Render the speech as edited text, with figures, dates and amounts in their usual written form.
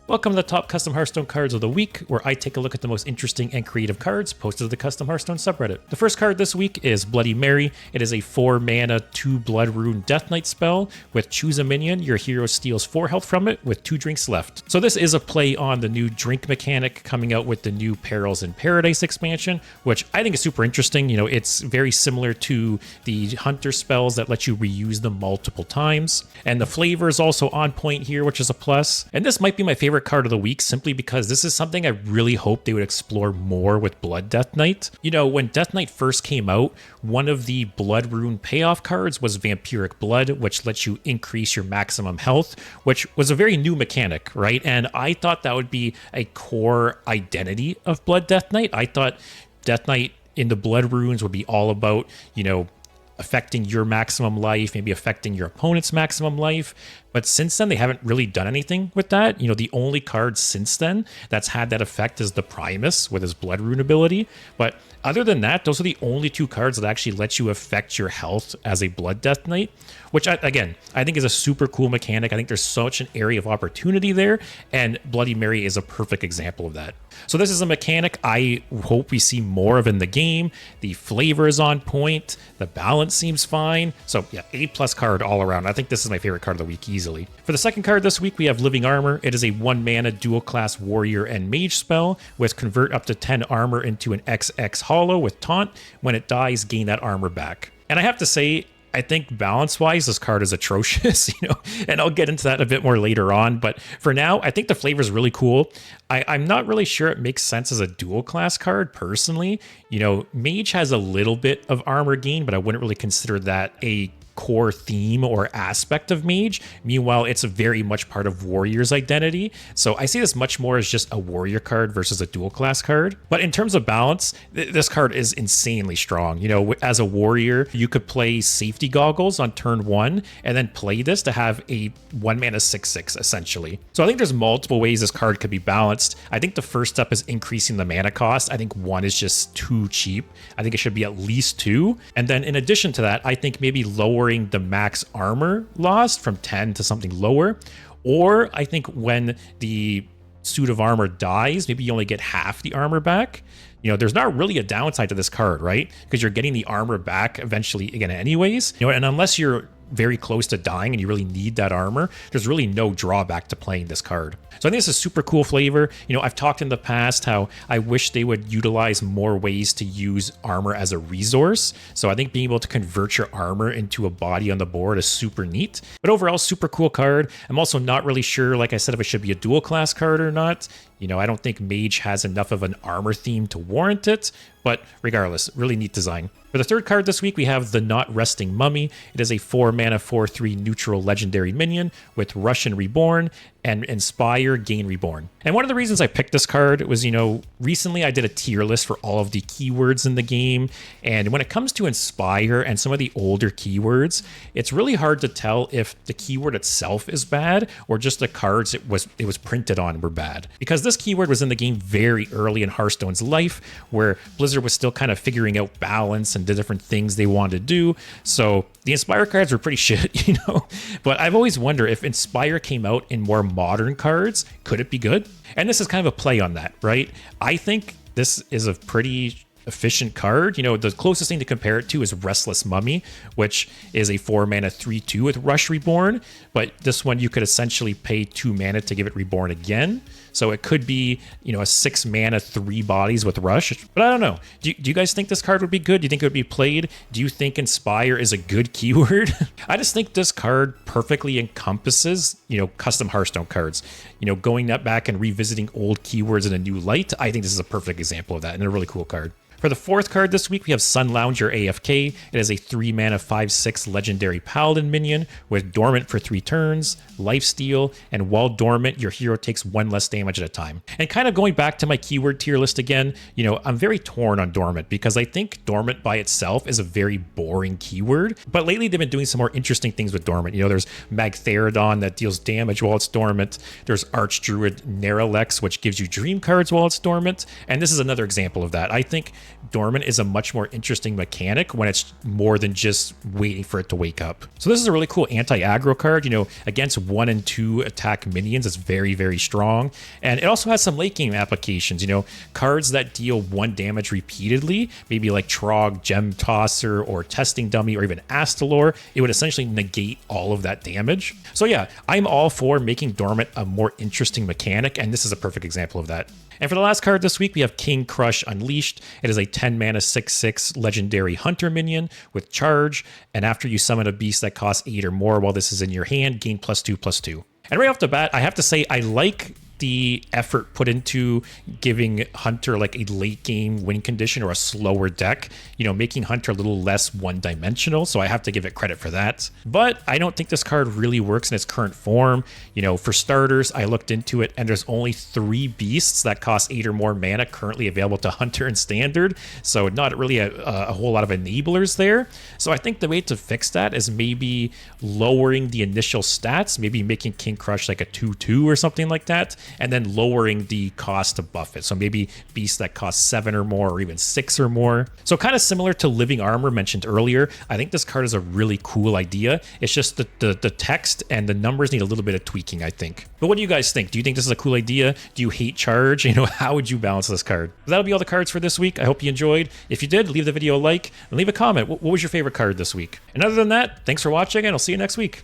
Welcome to the top custom Hearthstone cards of the week, where I take a look at the most interesting and creative cards posted to the Custom Hearthstone subreddit. The first card this week is Bloody Mary. It is a 4 mana, 2 Blood Rune Death Knight spell. With choose a minion, your hero steals 4 health from it with 2 drinks left. So this is a play on the new drink mechanic coming out with the new Perils in Paradise expansion, which I think is super interesting. You know, it's very similar to the Hunter spells that let you reuse them multiple times. And the flavor is also on point here, which is a plus. And this might be my favorite card of the week simply because this is something I really hope they would explore more with Blood Death Knight. You know, when Death Knight first came out, one of the Blood Rune payoff cards was Vampiric Blood, which lets you increase your maximum health, which was a very new mechanic, right? And I thought that would be a core identity of Blood Death Knight. I thought Death Knight in the Blood Runes would be all about, you know, affecting your maximum life, maybe affecting your opponent's maximum life. But since then, they haven't really done anything with that. You know, the only card since then that's had that effect is the Primus with his Blood Rune ability. But other than that, those are the only 2 cards that actually let you affect your health as a Blood Death Knight, which, I think is a super cool mechanic. I think there's such an area of opportunity there, and Bloody Mary is a perfect example of that. So this is a mechanic I hope we see more of in the game. The flavor is on point. The balance seems fine. So yeah, A+ card all around. I think this is my favorite card of the week easily. For the second card this week, we have Living Armor. It is a 1 mana dual class warrior and mage spell with convert up to 10 armor into an XX hollow with taunt. When it dies, gain that armor back. And I have to say, I think balance-wise, this card is atrocious, you know, and I'll get into that a bit more later on. But for now, I think the flavor is really cool. I'm not really sure it makes sense as a dual class card, personally. You know, Mage has a little bit of armor gain, but I wouldn't really consider that a core theme or aspect of Mage. Meanwhile, it's very much part of Warrior's identity. So I see this much more as just a Warrior card versus a dual class card. But in terms of balance, this card is insanely strong. You know, as a Warrior, you could play Safety Goggles on turn 1 and then play this to have a 1 mana 6/6 essentially. So I think there's multiple ways this card could be balanced. I think the first step is increasing the mana cost. I think 1 is just too cheap. I think it should be at least 2. And then in addition to that, I think maybe lowering the max armor lost from 10 to something lower. Or I think when the suit of armor dies, maybe you only get half the armor back. You know, there's not really a downside to this card, right? Because you're getting the armor back eventually again anyways. You know, and unless you're very close to dying and you really need that armor, there's really no drawback to playing this card. So I think it's a super cool flavor. You know, I've talked in the past how I wish they would utilize more ways to use armor as a resource. So I think being able to convert your armor into a body on the board is super neat. But overall, super cool card. I'm also not really sure, like I said, if it should be a dual class card or not. You know, I don't think Mage has enough of an armor theme to warrant it, but regardless, really neat design. For the third card this week, we have the Not Resting Mummy. It is a 4 mana 4/3 neutral legendary minion with Russian Reborn and Inspire, gain Reborn. And one of the reasons I picked this card was, you know, recently I did a tier list for all of the keywords in the game. And when it comes to Inspire and some of the older keywords, it's really hard to tell if the keyword itself is bad or just the cards it was printed on were bad. Because this keyword was in the game very early in Hearthstone's life, where Blizzard was still kind of figuring out balance and the different things they wanted to do. So the Inspire cards were pretty shit, you know. But I've always wondered if Inspire came out in more modern cards, could it be good? And this is kind of a play on that, right? I think this is a pretty efficient card. You know, the closest thing to compare it to is Restless Mummy, which is a 4 mana 3/2 with Rush Reborn. But this one you could essentially pay 2 mana to give it Reborn again. So it could be, you know, a 6 mana 3 bodies with Rush. But I don't know. Do you guys think this card would be good? Do you think it would be played? Do you think Inspire is a good keyword? I just think this card perfectly encompasses, you know, custom Hearthstone cards. You know, going back and revisiting old keywords in a new light. I think this is a perfect example of that and a really cool card. For the fourth card this week, we have Sunlounger A.F.K. It is a 3 mana 5/6 legendary paladin minion with Dormant for 3 turns, Lifesteal, and while dormant, your hero takes 1 less damage at a time. And kind of going back to my keyword tier list again, you know, I'm very torn on Dormant because I think Dormant by itself is a very boring keyword. But lately, they've been doing some more interesting things with Dormant. You know, there's Magtheridon that deals damage while it's dormant. There's Archdruid Neralex, which gives you dream cards while it's dormant. And this is another example of that. I think Dormant is a much more interesting mechanic when it's more than just waiting for it to wake up. So this is a really cool anti-aggro card. You know, against 1 and 2 attack minions, it's very, very strong. And it also has some late game applications. You know, cards that deal 1 damage repeatedly, maybe like Trog, Gem Tosser, or Testing Dummy, or even Astalor, it would essentially negate all of that damage. So yeah, I'm all for making Dormant a more interesting mechanic, and this is a perfect example of that. And for the last card this week, we have King Krush Unleashed. It is a 10 mana 6/6 legendary hunter minion with charge, and after you summon a beast that costs 8 or more while this is in your hand, gain +2/+2. And right off the bat, I have to say I like the effort put into giving Hunter like a late game win condition or a slower deck, you know, making Hunter a little less one-dimensional, so I have to give it credit for that. But I don't think this card really works in its current form. You know, for starters, I looked into it and there's only 3 beasts that cost 8 or more mana currently available to Hunter and Standard, so not really a whole lot of enablers there. So I think the way to fix that is maybe lowering the initial stats, maybe making King Krush like a 2/2 or something like that, and then lowering the cost to buff it. So maybe beasts that cost 7 or more, or even 6 or more. So kind of similar to Living Armor mentioned earlier, I think this card is a really cool idea. It's just the text and the numbers need a little bit of tweaking, I think. But what do you guys think? Do you think this is a cool idea? Do you hate charge? You know, how would you balance this card? But that'll be all the cards for this week. I hope you enjoyed. If you did, leave the video a like and leave a comment. What was your favorite card this week? And other than that, thanks for watching, and I'll see you next week.